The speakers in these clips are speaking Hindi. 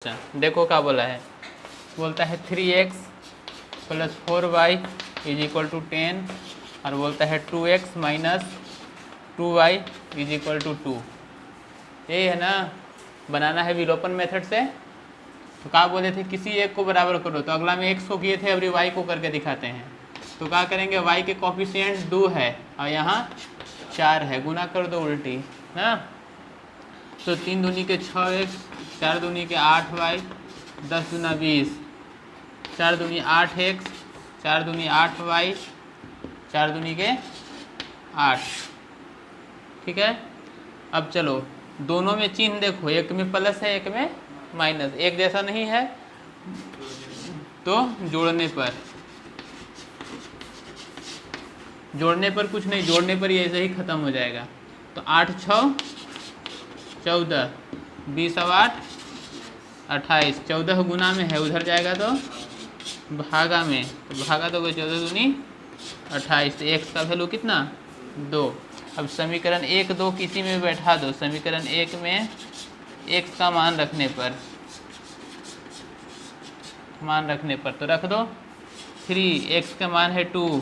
देखो क्या बोला है, बोलता है 3x plus 4y is equal to 10 और बोलता है 2x minus 2y is equal to 2। यही है ना, बनाना है विलोपन मेथड से। तो क्या बोले थे, किसी एक को बराबर करो, तो अगला में x को किए थे, अभी y को करके दिखाते हैं। तो क्या करेंगे, y के कोफिशिएंट 2 है और यहाँ 4 है, गुना कर दो उल्टी ना। तो 3 दूनी के 6x, 4 दूनी के 8y, 10 दूना 20, 4 दूनी 8x, 4 दूनी 8y, 4 दूनी के 8। ठीक है, अब चलो दोनों में चिन्ह देखो, एक में प्लस है एक में माइनस, एक जैसा नहीं है तो जोड़ने पर कुछ नहीं, जोड़ने पर ये ऐसे ही खत्म हो जाएगा। तो 8 6 14, 20 और 8 28, 14 गुना में है, उधर जाएगा तो भागा में, तो भागा तो 14 दूनी 28, तो x का वैल्यू कितना 2। अब समीकरण 1 2 किसी में बैठा दो, समीकरण 1 में x का मान रखने पर तो रख दो 3, x का मान है 2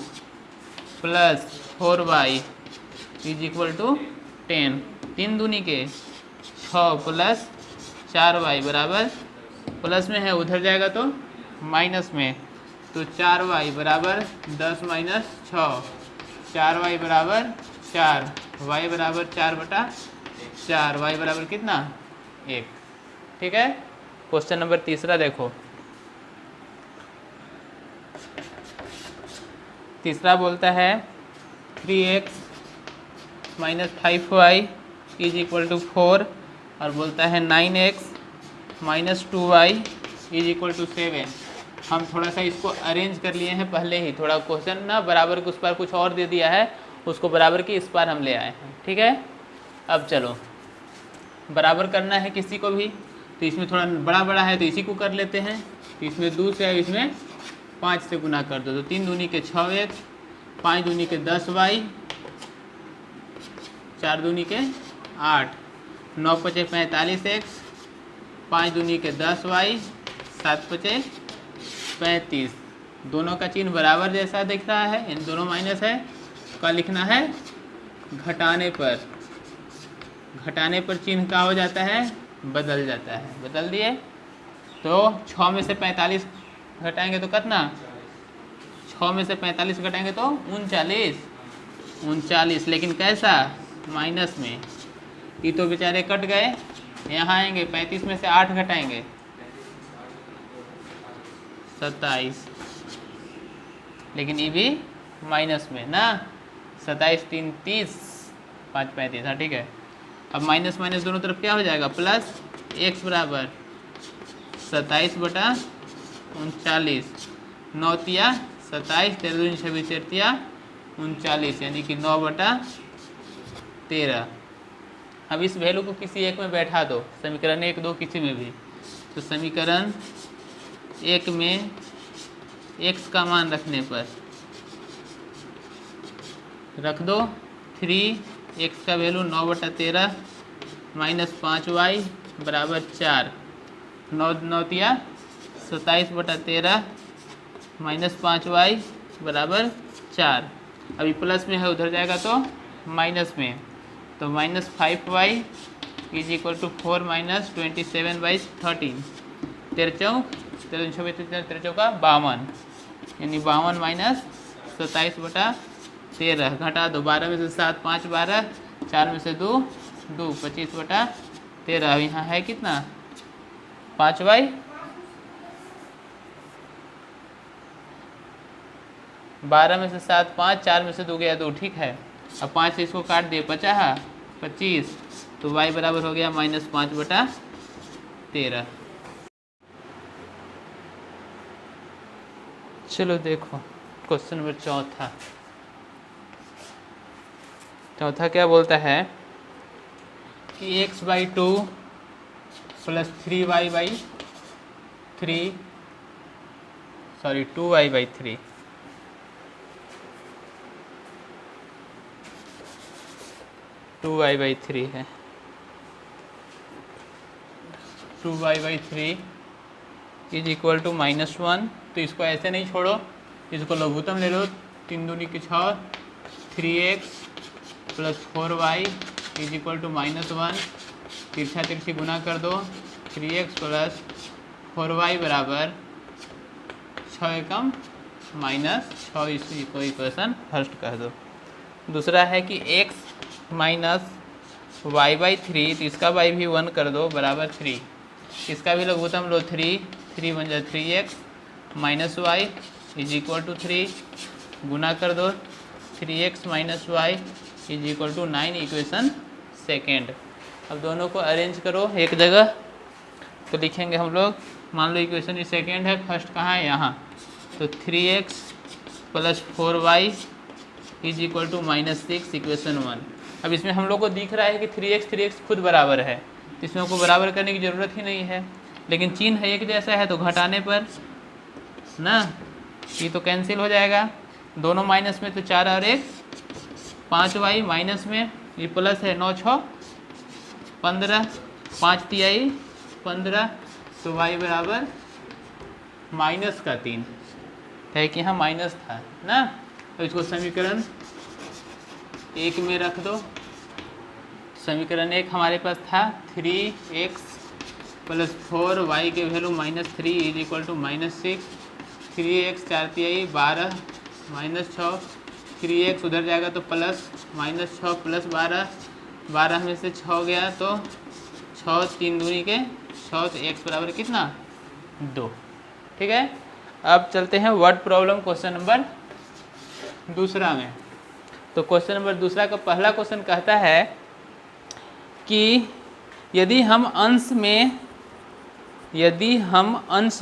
plus 4y is equal to 10, 3 दूनी के 6 प्लस 4y बराबर, प्लस में है उधर जाएगा तो माइनस में, तो 4y बराबर 10 माइनस 6, 4y बराबर 4, y बराबर 4/4, y बराबर कितना 1। ठीक है, क्वेश्चन नंबर तीसरा देखो। तीसरा बोलता है 3x minus 5y is equal to 4 और बोलता है 9x minus 2y is equal to 7। हम थोड़ा सा इसको अरेंज कर लिए हैं पहले ही, थोड़ा क्वेश्चन ना बराबर के उस पर कुछ और दे दिया है, उसको बराबर की इस पर हम ले आए हैं। ठीक है, अब चलो बराबर करना है किसी को भी, तो इसमें थोड़ा बड़ा बड़ा है तो इसी को कर लेते हैं। तो इसमें 2 से है, इसमें 5 से गुना कर दो, तो 3 दूनी के 6x, 5 दूनी के 10y, 4 दूनी के 8, 9 पचे 45x, 5 दूनी के 10y, 7 पचे 35। दोनों का चिन्ह बराबर जैसा दिख रहा है, इन दोनों माइनस है। क्या लिखना है, घटाने पर चिन्ह क्या हो जाता है, बदल जाता है। बदल दिए, तो 6 में से 45 घटाएंगे तो कितना, 6 में से 45 घटाएंगे तो 39, लेकिन कैसा, माइनस में। ये तो बेचारे कट गए, यहाँ आएंगे 35 में से 8 घटाएंगे 27, लेकिन ये भी माइनस में ना, 27 3 30, 5 35। हाँ ठीक है, अब माइनस माइनस दोनों तरफ क्या हो जाएगा, प्लस, x बराबर 27/39, 9 तिया 27, 13 दूनी 26, 4 तिया 39, यानी कि 9/13। अब इस वैल्यू को किसी एक में बैठा दो, समीकरण 1 2 किसी में भी। तो समीकरण 1 में x का मान रखने पर रख दो 3x का वैल्यू 9/13 माइनस 5y बराबर 4, 9 तिया 27/13 माइनस 5y बराबर 4। अभी प्लस में है, उधर जाएगा तो माइनस में, तो minus 5y is equal to 4 minus 27/13, 13 चौका 52, यानी 52 माइनस 27/13। घटा दो, 12 में से 7 5 12, 4 में से 2 2, 25/13। अब यहाँ है कितना, 5y, 12 में से 7 5, 4 में से 2 गया 2। ठीक है, अब 5 से इसको काट दिए, 50 25, तो y बराबर हो गया माइनस 5/13। चलो देखो क्वेश्चन नंबर चौथा क्या बोलता है कि x/2 प्लस 2y/3 2y/3 है, 2y/3 इज इक्वल टू -1। तो इसको ऐसे नहीं छोड़ो, इसको लघुत्तम ले लो। 3 दूनी की 6, 3x + 4y is equal to -1। तिरछा तिरछी गुना कर दो, 3x + 4y बराबर 6 एकम -6। इसको इक्वेशन फर्स्ट कह दो। दूसरा है कि x माइनस y/3, तो इसका y भी 1 कर दो बराबर 3। इसका भी लघुत्तम लो, 3 बन जाए 3x - y is equal to 3। गुना कर दो, 3x - y is equal to 9, equation second. अब दोनों को अरेंज करो एक जगह, तो लिखेंगे हम लोग। मान लो इक्वेशन सेकेंड है, फर्स्ट कहाँ है, यहाँ। तो 3x + 4y is equal to -6, equation 1। अब इसमें हम लोग को दिख रहा है कि 3x खुद बराबर है, तो इसमें को बराबर करने की ज़रूरत ही नहीं है। लेकिन चिन्ह एक जैसा है, तो घटाने पर ना ये तो कैंसिल हो जाएगा। दोनों माइनस में तो 4 और 1 5y, माइनस में ये प्लस है, 9 6 15, 5 तिहाई 15, तो y बराबर -3 है कि यहाँ माइनस था ना। तो इसको समीकरण 1 में रख दो। समीकरण 1 हमारे पास था 3x + 4y के value -3 is equal to -6। 3x 4 तिहाई 12 -6, 3x उधर जाएगा तो प्लस -6 + 12, 12 में से 6 गया तो 6, 3 दूनी के 6, तो x बराबर कितना 2। ठीक है। अब चलते हैं वर्ड प्रॉब्लम क्वेश्चन नंबर दूसरा में। तो क्वेश्चन नंबर दूसरा का पहला क्वेश्चन कहता है कि यदि हम अंश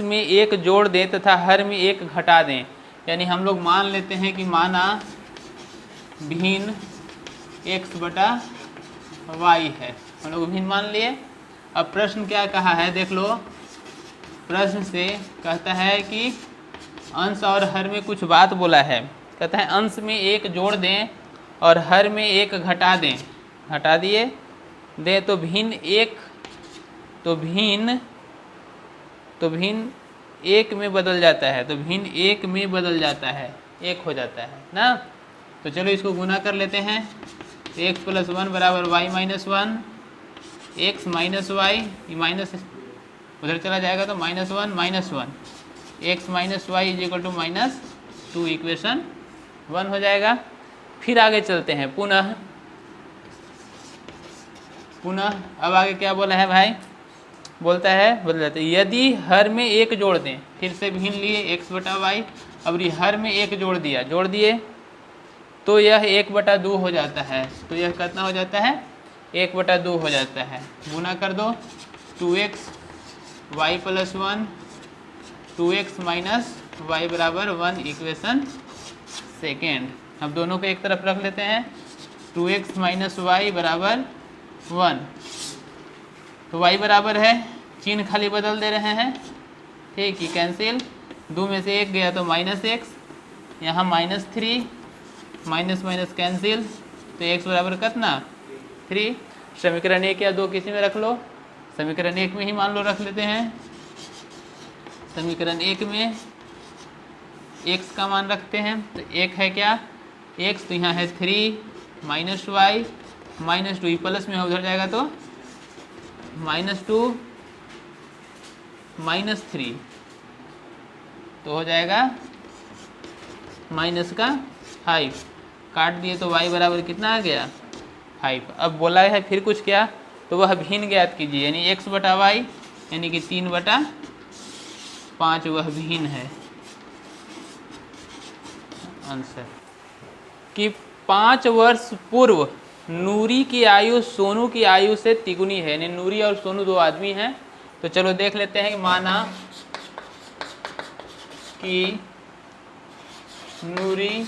में 1 जोड़ दें तथा हर में 1 घटा दें, यानी हम लोग मान लेते हैं कि माना भिन्न x/y है, हम लोग भिन्न मान लिए। अब प्रश्न क्या कहा है देख लो। प्रश्न से कहता है कि अंश और हर में कुछ बात बोला है। कहता है अंश में 1 जोड़ दें और हर में 1 घटा दें। घटा दिए दें तो भिन्न 1 में बदल जाता है, तो भिन्न 1 में बदल जाता है, 1 हो जाता है ना। तो चलो इसको गुना कर लेते हैं। x + 1 बराबर y - 1, x - y, ये माइनस उधर चला जाएगा तो -1 -1, x - y is equal to -2, equation 1 हो जाएगा। फिर आगे चलते हैं पुनः अब आगे क्या बोला है भाई, बोलता है बदल जाते हैं यदि हर में 1 जोड़ दें। फिर से भिन्न लिए x/y, अब हर में 1 जोड़ दिए तो यह 1/2 हो जाता है। तो यह कितना हो जाता है 1/2 हो जाता है। गुना कर दो, 2x y + 1, 2x - y बराबर 1, इक्वेशन सेकेंड। अब दोनों को एक तरफ रख लेते हैं। 2x - y बराबर 1, तो y बराबर है, चिन्ह खाली बदल दे रहे हैं। ठीक है, कैंसिल, 2 में से 1 गया तो -x, यहाँ -3, माइनस कैंसिल, तो x बराबर कितना 3। समीकरण 1 या 2 किसी में रख लो। समीकरण 1 में ही मान लो रख लेते हैं। समीकरण 1 में x का मान रखते हैं, तो 1 है क्या x, तो यहाँ है 3 -y -2, प्लस में उधर जाएगा तो -2 -3, तो हो जाएगा -5। काट दिए तो y बराबर कितना आ गया 5। अब बोला है फिर कुछ क्या, तो वह भिन्न ज्ञात कीजिए, यानी x/y यानी कि 3/5 वह भिन्न है। आंसर कि 5 वर्ष पूर्व नूरी की आयु सोनू की आयु से तिगुनी है, यानी नूरी और सोनू 2 आदमी हैं। तो चलो देख लेते हैं कि माना कि नूरी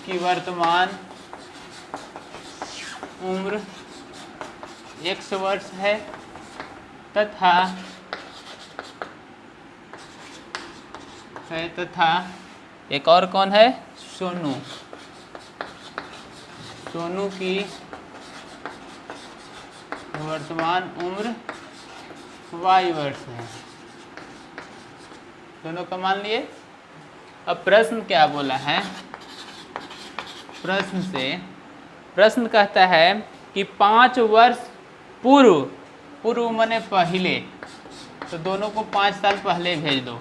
की वर्तमान उम्र x वर्ष है तथा एक और कौन है सोनू की वर्तमान उम्र वाई वर्ष है, दोनों का मान लिए। अब प्रश्न क्या बोला है, प्रश्न कहता है कि 5 वर्ष पूर्व, पूर्व माने पहले, तो दोनों को 5 साल पहले भेज दो,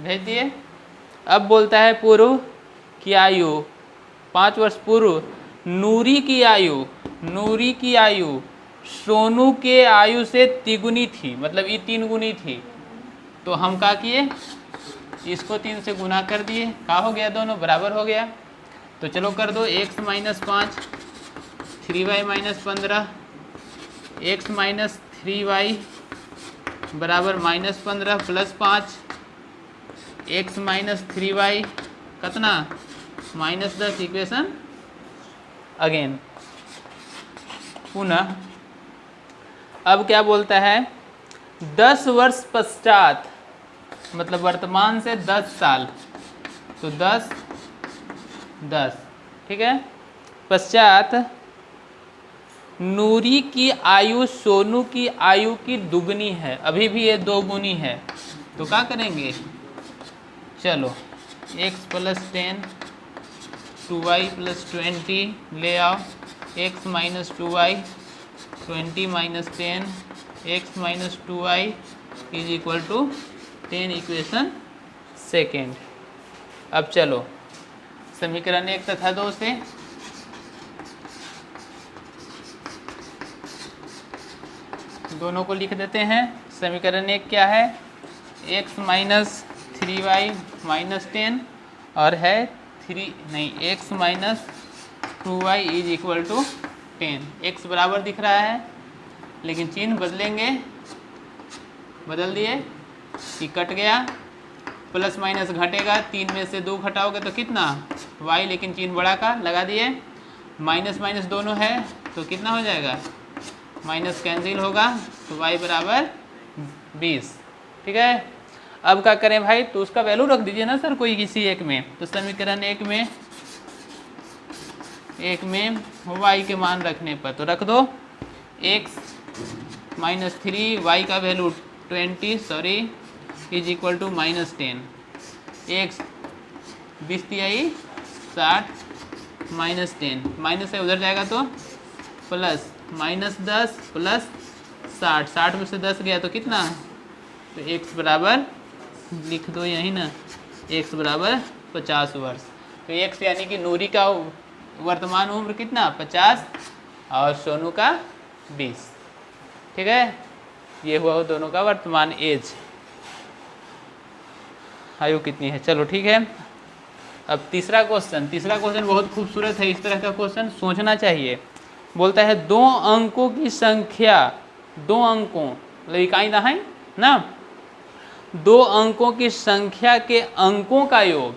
भेज दिए। अब बोलता है पूर्व की आयु, 5 वर्ष पूर्व नूरी की आयु सोनू के आयु से तिगुनी थी, मतलब ये 3 गुनी थी। तो हम क्या किए, इसको 3 से गुना कर दिए, क्या हो गया, दोनों बराबर हो गया। तो चलो कर दो, x - 5 3y - 15, x - 3y बराबर -15 + 5 x - 3y कितना -10। इक्वेशन अगेन पुनः। अब क्या बोलता है, 10 वर्ष पश्चात, मतलब वर्तमान से 10 साल, तो 10 ठीक है, पश्चात नूरी की आयु सोनू की आयु की दुगनी है, अभी भी ये 2 गुनी है। तो क्या करेंगे, चलो x + 10 2y + 20 ले आओ, x - 2y 20 - 10 x - 2y = 10। Equation second. अब चलो समीकरण 1 तथा 2 से दोनों को लिख देते हैं। समीकरण 1 क्या है, x - 3y - 10 और है x - 2y = 10। x बराबर दिख रहा है, लेकिन चिन्ह बदलेंगे, बदल दिए कि कट गया, प्लस माइनस घटेगा, 3 में से 2 घटाओगे तो कितना y, लेकिन चिन्ह बड़ा का लगा दिए, माइनस माइनस दोनों है तो कितना हो जाएगा, माइनस कैंसिल होगा, तो y बराबर 20। ठीक है, अब क्या करें भाई, तो उसका वैल्यू रख दीजिए ना सर कोई किसी एक में। तो समीकरण एक में y के मान रखने पर तो रख दो x - 3 y का वैल्यू 20 = -10 x 20 × 60 -10 माइनस है उधर जाएगा तो प्लस -10 + 60 में से 10 गया तो कितना, तो x बराबर लिख दो यही ना, x बराबर 50 वर्ष। तो x यानी कि नूरी का वर्तमान उम्र कितना 50 और सोनू का 20। ठीक है, ये हुआ दोनों का वर्तमान एज, आयु कितनी है। चलो ठीक है, अब तीसरा क्वेश्चन बहुत खूबसूरत है। इस तरह का क्वेश्चन सोचना चाहिए। बोलता है 2 अंकों की संख्या, 2 अंकों मतलब इकाई दहाई ना, 2 अंकों की संख्या के अंकों का योग।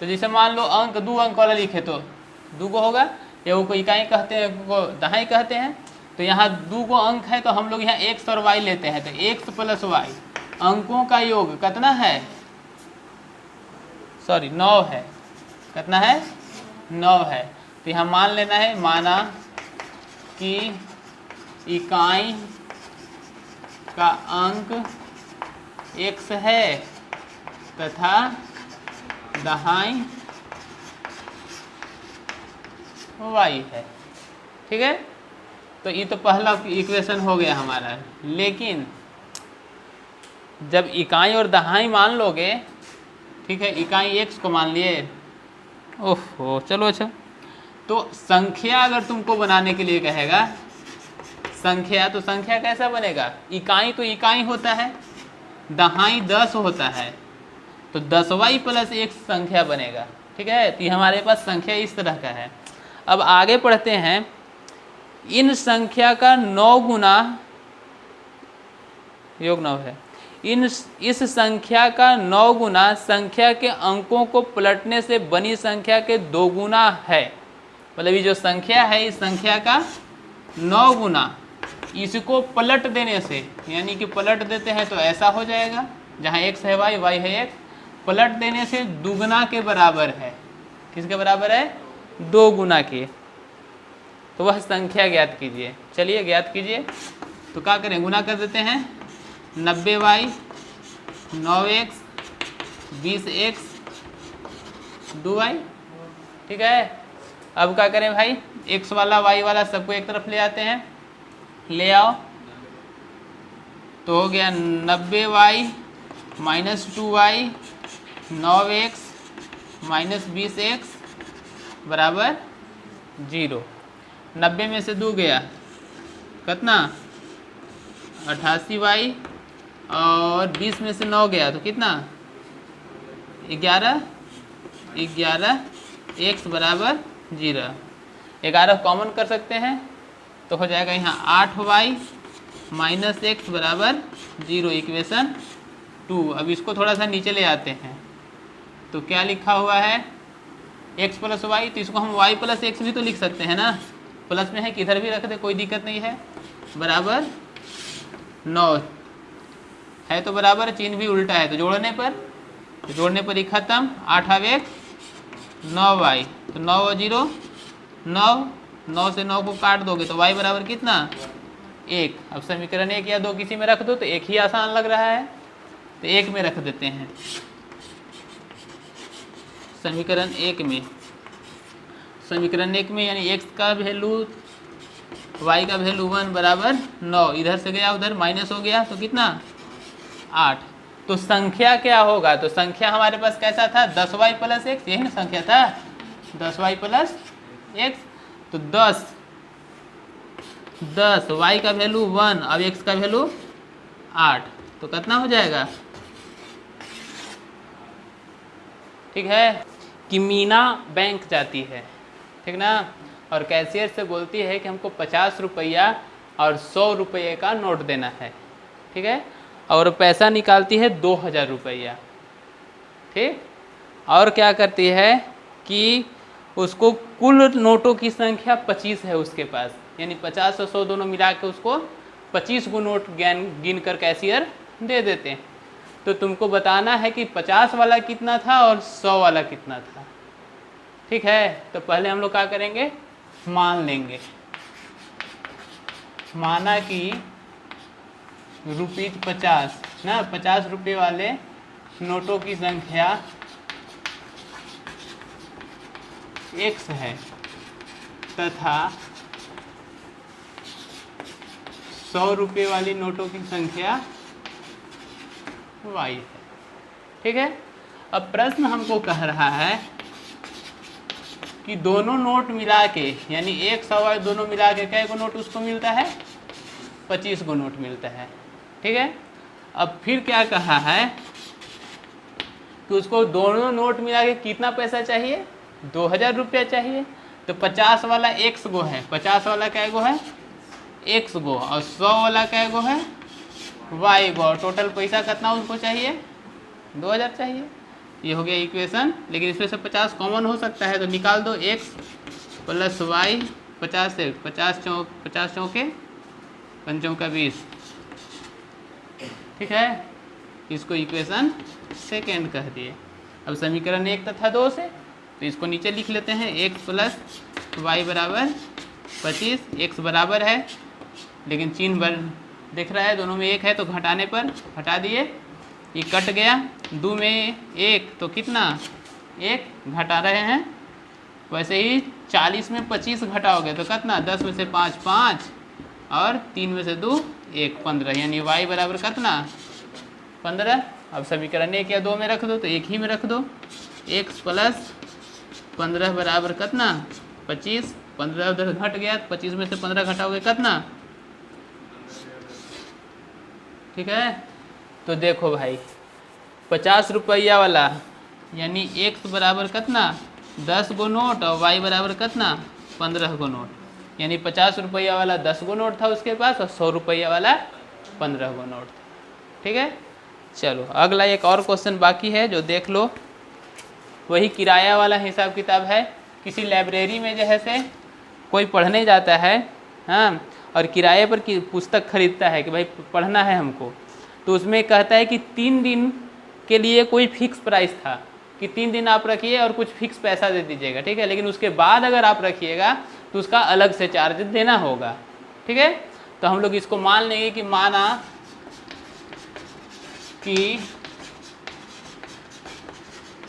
तो जैसे मान लो अंक 2 अंक वाला लिखे तो 2 गो होगा, या वो इकाई कहते हैं, को दहाई कहते हैं। तो यहाँ 2 गो अंक है तो हम लोग यहाँ x और y लेते हैं, तो x + y अंकों का योग कितना है, 9 है। कितना है, 9 है। तो यहाँ मान लेना है, माना कि इकाई का अंक x है तथा दहाई y है। ठीक है, तो ये तो पहला इक्वेशन हो गया हमारा। लेकिन जब इकाई और दहाई मान लोगे, ठीक है, इकाई x को मान लिए, ओहो चलो अच्छा, तो संख्या अगर तुमको बनाने के लिए कहेगा संख्या, तो संख्या कैसा बनेगा, इकाई तो इकाई होता है, दहाई 10 होता है, तो 10y + 1 संख्या बनेगा। ठीक है, तो हमारे पास संख्या इस तरह का है। अब आगे पढ़ते हैं, इन संख्या का 9 गुना योग 9 है, इस संख्या का 9 गुना संख्या के अंकों को पलटने से बनी संख्या के 2 गुना है। मतलब ये जो संख्या है, इस संख्या का 9 गुना, इसको पलट देने से, यानी कि पलट देते हैं तो ऐसा हो जाएगा, जहाँ x है y है x, पलट देने से दुगना के बराबर है। किसके बराबर है, 2 गुना के। तो वह संख्या ज्ञात कीजिए। चलिए ज्ञात कीजिए। तो क्या करें, गुना कर देते हैं, 90y 9x 20x 2y। ठीक है, अब क्या करें भाई, x वाला y वाला सबको एक तरफ ले आते हैं, ले आओ। तो हो गया 90y minus 2y 9x minus 20x बराबर 0। 90 में से 2 गया कितना 88y और 20 में से 9 गया तो कितना 11 x बराबर 0। 11 कॉमन कर सकते हैं तो हो जाएगा यहाँ 8y माइनस एक्स बराबर 0, इक्वेशन 2। अब इसको थोड़ा सा नीचे ले आते हैं तो क्या लिखा हुआ है x प्लस वाई, तो इसको हम y प्लस एक्स भी तो लिख सकते हैं ना, प्लस में है किधर भी रख दे कोई दिक्कत नहीं है, बराबर 9 है तो बराबर, चिन्ह भी उल्टा है तो जोड़ने पर ही खत्म। 8 9y तो 9 और 0 9 से 9 को काट दोगे तो y बराबर कितना 1। अब समीकरण 1 या 2 किसी में रख दो तो एक ही आसान लग रहा है तो 1 में रख देते हैं। समीकरण 1 में यानी x का वैल्यू y का वैल्यू 1 बराबर 9, इधर से गया उधर माइनस हो गया तो कितना 8। तो संख्या क्या होगा, तो संख्या हमारे पास कैसा था 10y प्लस एक्स, यही ना संख्या था 10y प्लस एक्स। तो 10 y का वैल्यू 1 अब x का वैल्यू 8 तो कितना हो जाएगा। ठीक है कि मीना बैंक जाती है, ठीक ना, और कैशियर से बोलती है कि हमको 50 रुपया और 100 रुपये का नोट देना है, ठीक है, और पैसा निकालती है 2000 रुपया। ठीक, और क्या करती है कि उसको कुल नोटों की संख्या 25 है उसके पास, यानी 50 और 100 दोनों मिला के उसको 25 गो नोट गिन कर कैशियर दे देते हैं। तो तुमको बताना है कि 50 वाला कितना था और 100 वाला कितना था। ठीक है, तो पहले हम लोग क्या करेंगे, मान लेंगे। माना कि ₹50 ना, 50 रुपये वाले नोटों की संख्या x है तथा 100 रुपये वाली नोटों की संख्या y है। ठीक है, अब प्रश्न हमको कह रहा है कि दोनों नोट मिला के यानी 100 और दोनों मिला के कै गो नोट उसको मिलता है, 25 गो नोट मिलता है। ठीक है, अब फिर क्या कहा है कि उसको दोनों नोट मिला के कितना पैसा चाहिए, 2000 रुपया चाहिए। तो 50 वाला x गो है, 50 वाला कै गो है x गो, और 100 वाला कै गो है y गो, और टोटल पैसा कितना उसको चाहिए 2000 चाहिए। ये हो गया इक्वेशन, लेकिन इसमें से 50 कॉमन हो सकता है तो निकाल दो, x प्लस y 50 से 50 चौके 5 20। ठीक है, इसको इक्वेशन सेकेंड कह दिए। अब समीकरण 1 तथा 2 से तो इसको नीचे लिख लेते हैं, x प्लस वाई बराबर 25, x बराबर है लेकिन चिन्ह दिख रहा है दोनों में 1 है तो घटाने पर हटा दिए, ये कट गया, 2 में 1 तो कितना 1 घटा रहे हैं। वैसे ही 40 में 25 घटाओगे तो कितना 10 में से 5 5 और 3 में से 2 1 15, यानी y बराबर कितना 15। अब समीकरण 1 या 2 में रख दो तो एक ही में रख दो, x प्लस 15 बराबर कितना 25, 15 उधर घट गया, 25 में से 15 घटाओगे कितना। ठीक है, तो देखो भाई 50 रुपया वाला यानी x बराबर कितना 10 गो नोट और y बराबर कितना 15 गो नोट, यानी 50 रुपया वाला 10 गो नोट था उसके पास और 100 रुपया वाला 15 गो नोट था। ठीक है, चलो अगला एक और क्वेश्चन बाकी है जो देख लो, वही किराया वाला हिसाब किताब है। किसी लाइब्रेरी में जैसे कोई पढ़ने जाता है, हाँ, और किराए पर की पुस्तक खरीदता है कि भाई पढ़ना है हमको, तो उसमें कहता है कि 3 दिन के लिए कोई फिक्स प्राइस था कि 3 दिन आप रखिए और कुछ फिक्स पैसा दे दीजिएगा। ठीक है, लेकिन उसके बाद अगर आप रखिएगा तो उसका अलग से चार्ज देना होगा। ठीक है, तो हम लोग इसको मान लेंगे कि माना कि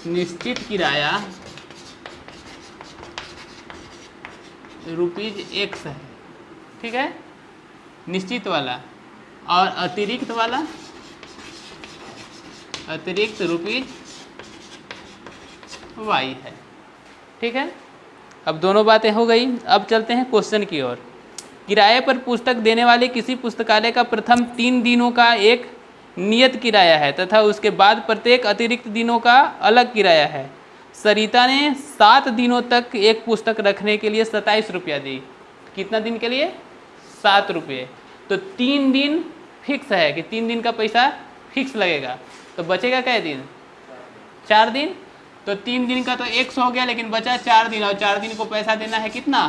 निश्चित किराया ₹X है, ठीक है, निश्चित वाला, और अतिरिक्त वाला अतिरिक्त ₹Y है, ठीक है। अब दोनों बातें हो गई। अब चलते हैं क्वेश्चन की ओर। किराए पर पुस्तक देने वाले किसी पुस्तकालय का प्रथम 3 दिनों का एक नियत किराया है तथा उसके बाद प्रत्येक अतिरिक्त दिनों का अलग किराया है। सरिता ने 7 दिनों तक एक पुस्तक रखने के लिए 27 रुपया दी। कितना दिन के लिए? 7 रुपये। तो 3 दिन फिक्स है कि 3 दिन का पैसा फिक्स लगेगा, तो बचेगा कै दिन? 4 दिन। तो 3 दिन का तो X हो गया, लेकिन बचा 4 दिन, और 4 दिन को पैसा देना है कितना?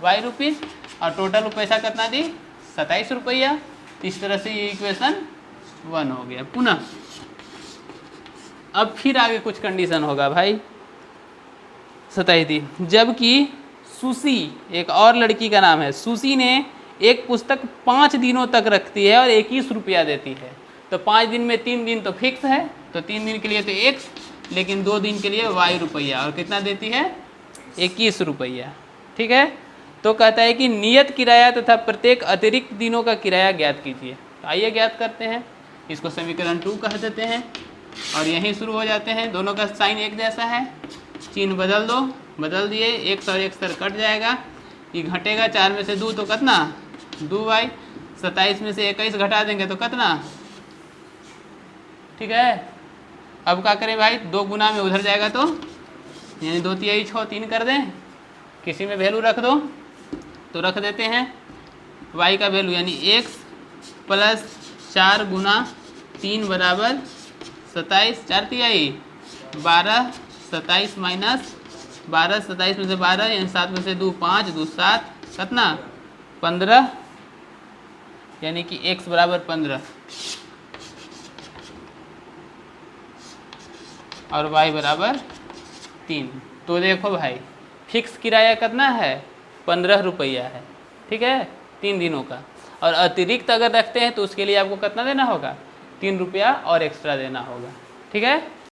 Y रुपीज़, और टोटल पैसा कितना दी? 27 रुपया। इस तरह से ये इक्वेशन 1 हो गया। पुनः अब फिर आगे कुछ कंडीशन होगा भाई। 27 दी, जबकि सुशी, एक और लड़की का नाम है, सुशी ने एक पुस्तक 5 दिनों तक रखती है और 21 रुपया देती है। तो 5 दिन में 3 दिन तो फिक्स है, तो 3 दिन के लिए तो X, लेकिन 2 दिन के लिए Y रुपया, और कितना देती है? 21 रुपया, ठीक है। तो कहता है कि नियत किराया तथा प्रत्येक अतिरिक्त दिनों का किराया ज्ञात कीजिए। आइए ज्ञात करते हैं। इसको समीकरण 2 कह देते हैं, और यहीं शुरू हो जाते हैं। दोनों का साइन एक जैसा है, चिन्ह बदल दो, बदल दिए, X और X कट जाएगा, ये घटेगा 4 में से 2 तो कितना? 2Y। 27 में से 21 घटा देंगे तो कितना? ठीक है। अब क्या करें भाई? 2 गुना में उधर जाएगा तो यानी 2 तिहाई 6, 3 कर दें, किसी में वैल्यू रख दो, तो रख देते हैं Y का वैल्यू यानी X प्लस 4 गुना 3 बराबर 27, 4 तिहाई 12, 27 माइनस 12, 27 में से 12 यानी 7 में से 2 5, 2 7, कितना? 15, यानी कि X बराबर 15 और Y बराबर 3। तो देखो भाई, फिक्स किराया कितना है? 15 रुपया है, ठीक है, 3 दिनों का। और अतिरिक्त अगर रखते हैं तो उसके लिए आपको कितना देना होगा? 3 रुपया और एक्स्ट्रा देना होगा, ठीक है।